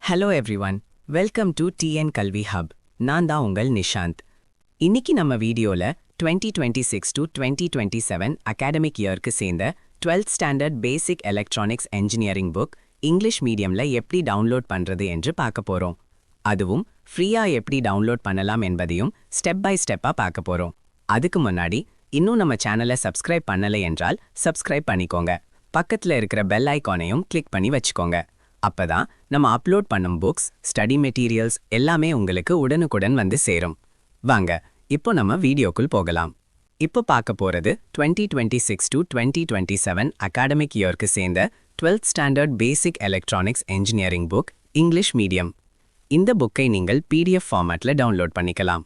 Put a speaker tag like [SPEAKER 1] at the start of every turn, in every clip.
[SPEAKER 1] Hello everyone, welcome to TN கல்வி hub. நான் தான் உங்கள் நிஷாந்த். இன்னைக்கு நம்ம வீடியோல 2026 to 2027 அகாடமிக் இயர்க்கு சேர்ந்த 12th standard basic electronics engineering book English மீடியம்ல எப்படி டவுன்லோட் பண்றது என்று பார்க்க போறோம். அதுவும் ஃப்ரீயா எப்படி டவுன்லோட் பண்ணலாம் என்பதையும் ஸ்டெப் பை ஸ்டெப்பா பார்க்க போறோம். அதுக்கு முன்னாடி இன்னும் நம்ம சேனலை சப்ஸ்கிரைப் பண்ணலை என்றால் சப்ஸ்கிரைப் பண்ணிக்கோங்க. பக்கத்துல இருக்கிற பெல் ஐகானையும் கிளிக் பண்ணி வச்சுக்கோங்க. அப்பதான் நம்ம அப்லோட் பண்ணும் புக்ஸ், ஸ்டடி மெட்டீரியல்ஸ் எல்லாமே உங்களுக்கு உடனுக்குடன் வந்து சேரும். வாங்க இப்போ நம்ம வீடியோக்குள் போகலாம். இப்போ பார்க்க போறது 2026 to 2027 அகாடமிக் இயர்க்கு சேர்ந்த 12th standard basic electronics engineering book English medium. இந்த புக்கை நீங்கள் பிடிஎஃப் ஃபார்மேட்ல டவுன்லோட் பண்ணிக்கலாம்.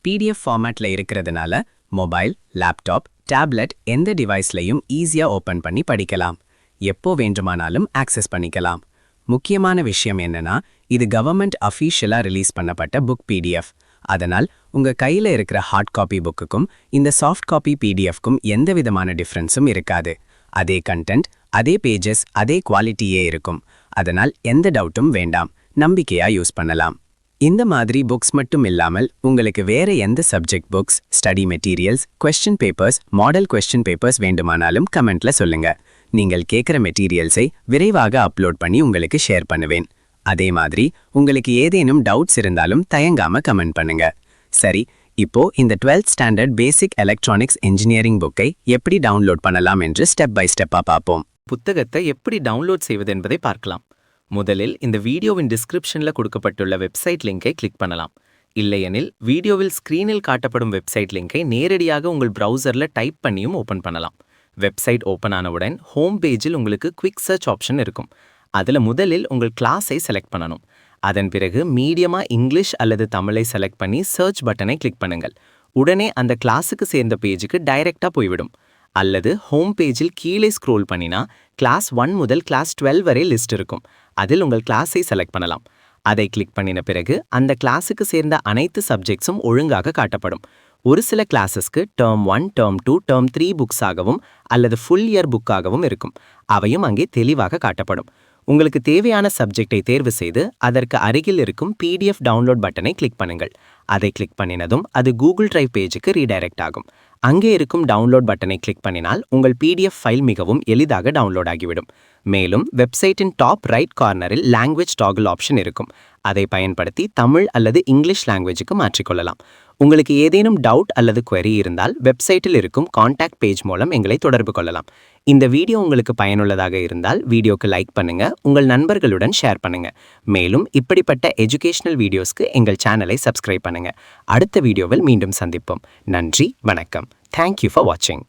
[SPEAKER 1] பிடிஎஃப் ஃபார்மேட்ல இருக்கிறதுனால மொபைல், லேப்டாப், டேப்லெட் எந்த டிவைஸ்லையும் ஈஸியா ஓபன் பண்ணி படிக்கலாம். எப்போ வேண்டுமானாலும் ஆக்சஸ் பண்ணிக்கலாம். முக்கியமான விஷயம் என்னன்னா, இது கவர்மெண்ட் அஃபீஷியலா ரிலீஸ் பண்ணப்பட்ட புக் பிடிஎஃப். அதனால் உங்க கையில இருக்கிற ஹார்ட் காப்பி புக்குக்கும் இந்த சாஃப்ட் காப்பி பிடிஎஃப்க்கும் எந்த விதமான டிஃபரன்ஸும் இருக்காது. அதே கண்டென்ட், அதே பேஜஸ், அதே குவாலிட்டியே இருக்கும். அதனால் எந்த டவுட்டும் வேண்டாம், நம்பிக்கையா யூஸ் பண்ணலாம். இந்த மாதிரி புக்ஸ் மட்டும் இல்லாமல் உங்களுக்கு வேற எந்த subject books, study materials, question papers, model question papers வேண்டுமானாலும் கமெண்ட்ல சொல்லுங்க. நீங்கள் கேட்குற மெட்டீரியல்ஸை விரைவாக அப்லோட் பண்ணி உங்களுக்கு ஷேர் பண்ணுவேன். அதே மாதிரி உங்களுக்கு ஏதேனும் டவுட்ஸ் இருந்தாலும் தயங்காம கமெண்ட் பண்ணுங்க. சரி, இப்போ இந்த 12th standard basic electronics engineering புக்கை எப்படி டவுன்லோட் பண்ணலாம் என்று ஸ்டெப் பை ஸ்டெப்பா பார்ப்போம்.
[SPEAKER 2] புத்தகத்தை எப்படி டவுன்லோட் செய்வது என்பதை பார்க்கலாம். முதலில் இந்த வீடியோவின் டிஸ்கிரிப்ஷன்ல கொடுக்கப்பட்டுள்ள வெப்சைட் லிங்கை கிளிக் பண்ணலாம். இல்லையெனில் வீடியோவில் ஸ்கிரீனில் காட்டப்படும் வெப்சைட் லிங்கை நேரடியாக உங்கள் ப்ரௌசர்ல டைப் பண்ணியும் ஓபன் பண்ணலாம். வெப்சைட் ஓப்பன் ஆனவுடன் ஹோம் பேஜில் உங்களுக்கு குவிக் சர்ச் ஆப்ஷன் இருக்கும். அதில் முதலில் உங்கள் கிளாஸை செலக்ட் பண்ணணும். அதன் பிறகு மீடியமா இங்கிலீஷ் அல்லது தமிழை செலக்ட் பண்ணி சர்ச் பட்டனை கிளிக் பண்ணுங்கள். உடனே அந்த கிளாஸுக்கு சேர்ந்த பேஜுக்கு டைரெக்டாக போய்விடும். அல்லது ஹோம் பேஜில் கீழே ஸ்க்ரோல் பண்ணினா கிளாஸ் 1 முதல் கிளாஸ் 12 வரை லிஸ்ட் இருக்கும். அதில் உங்கள் கிளாஸை செலக்ட் பண்ணலாம். அதை கிளிக் பண்ணின பிறகு அந்த கிளாஸுக்கு சேர்ந்த அனைத்து சப்ஜெக்ட்ஸும் ஒழுங்காக காட்டப்படும். ஒரு சில கிளாஸஸ்க்கு டேர்ம் 1, டேர்ம் 2, டேர்ம் 3 புக்ஸாகவும் அல்லது ஃபுல் இயர் புக்காகவும் இருக்கும். அவையும் அங்கே தெளிவாக காட்டப்படும். உங்களுக்கு தேவையான சப்ஜெக்டை தேர்வு செய்து அதற்கு அருகில் இருக்கும் பிடிஎஃப் டவுன்லோட் பட்டனை கிளிக் பண்ணுங்கள். அதை கிளிக் பண்ணினதும் அது கூகுள் டிரைவ் பேஜுக்கு ரீடைரக்ட் ஆகும். அங்கே இருக்கும் டவுன்லோட் பட்டனை கிளிக் பண்ணினால் உங்கள் பிடிஎஃப் ஃபைல் மிகவும் எளிதாக டவுன்லோட் ஆகிவிடும். மேலும் வெப்சைட்டின் டாப் ரைட் கார்னரில் லாங்குவேஜ் டாகிள் ஆப்ஷன் இருக்கும். அதை பயன்படுத்தி தமிழ் அல்லது இங்கிலீஷ் லாங்குவேஜுக்கு மாற்றிக்கொள்ளலாம். உங்களுக்கு ஏதேனும் டவுட் அல்லது query இருந்தால் வெப்சைட்டில் இருக்கும் கான்டாக்ட் பேஜ் மூலம் எங்களை தொடர்பு கொள்ளலாம். இந்த வீடியோ உங்களுக்கு பயனுள்ளதாக இருந்தால் வீடியோக்கு லைக் பண்ணுங்க, உங்கள் நண்பர்களுடன் ஷேர் பண்ணுங்க. மேலும் இப்படிப்பட்ட எஜுகேஷனல் வீடியோஸ்க்கு எங்கள் சேனலை சப்ஸ்கிரைப் பண்ணுங்க. அடுத்த வீடியோவில் மீண்டும் சந்திப்போம். நன்றி, வணக்கம். Thank you for watching.